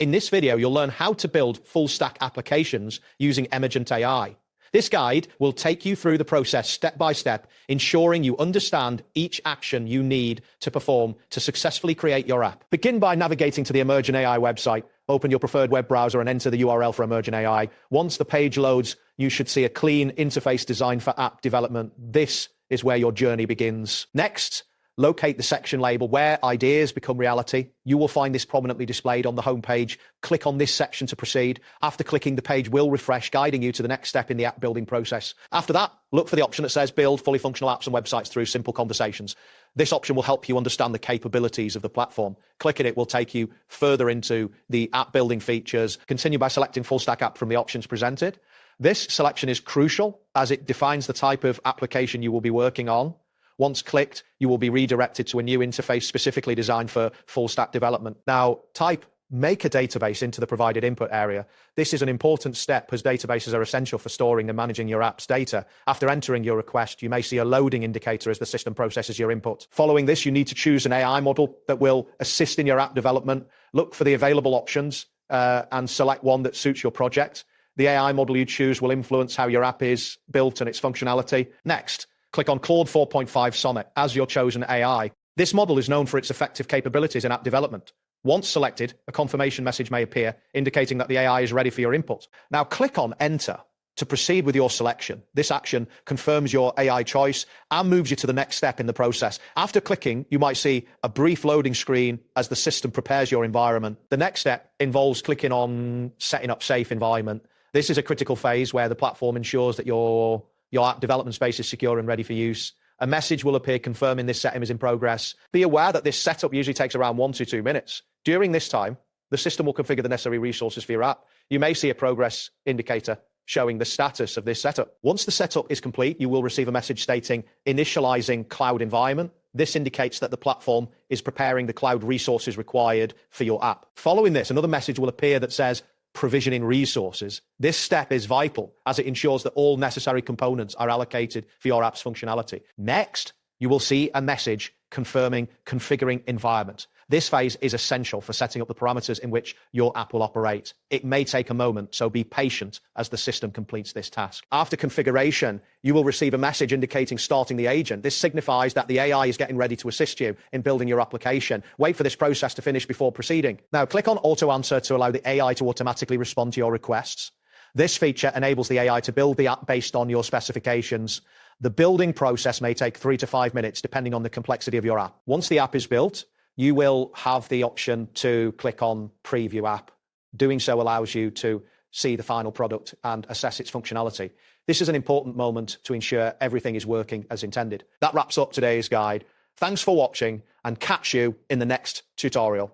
In this video, you'll learn how to build full-stack applications using Emergent AI. This guide will take you through the process step by step, ensuring you understand each action you need to perform to successfully create your app. Begin by navigating to the Emergent AI website. Open your preferred web browser and enter the URL for Emergent AI. Once the page loads, you should see a clean interface designed for app development. This is where your journey begins. Next, locate the section label where ideas become reality. You will find this prominently displayed on the home page. Click on this section to proceed. After clicking, the page will refresh, guiding you to the next step in the app building process. After that, look for the option that says build fully functional apps and websites through simple conversations. This option will help you understand the capabilities of the platform. Clicking it will take you further into the app building features. Continue by selecting full stack app from the options presented. This selection is crucial as it defines the type of application you will be working on. Once clicked, you will be redirected to a new interface specifically designed for full stack development. Now, type make a database into the provided input area. This is an important step as databases are essential for storing and managing your app's data. After entering your request, you may see a loading indicator as the system processes your input. Following this, you need to choose an AI model that will assist in your app development. Look for the available options and select one that suits your project. The AI model you choose will influence how your app is built and its functionality. Next, click on Claude 4.5 Sonnet as your chosen AI. This model is known for its effective capabilities in app development. Once selected, a confirmation message may appear indicating that the AI is ready for your input. Now click on Enter to proceed with your selection. This action confirms your AI choice and moves you to the next step in the process. After clicking, you might see a brief loading screen as the system prepares your environment. The next step involves clicking on Setting Up Safe Environment. This is a critical phase where the platform ensures that your app development space is secure and ready for use. A message will appear confirming this setting is in progress. Be aware that this setup usually takes around 1 to 2 minutes. During this time, the system will configure the necessary resources for your app. You may see a progress indicator showing the status of this setup. Once the setup is complete, you will receive a message stating initializing cloud environment. This indicates that the platform is preparing the cloud resources required for your app. Following this, another message will appear that says provisioning resources. This step is vital as it ensures that all necessary components are allocated for your app's functionality. Next, you will see a message confirming configuring environment. This phase is essential for setting up the parameters in which your app will operate. It may take a moment, so be patient as the system completes this task. After configuration, you will receive a message indicating starting the agent. This signifies that the AI is getting ready to assist you in building your application. Wait for this process to finish before proceeding. Now, click on Auto Answer to allow the AI to automatically respond to your requests. This feature enables the AI to build the app based on your specifications. The building process may take 3 to 5 minutes, depending on the complexity of your app. Once the app is built, you will have the option to click on Preview App. Doing so allows you to see the final product and assess its functionality. This is an important moment to ensure everything is working as intended. That wraps up today's guide. Thanks for watching and catch you in the next tutorial.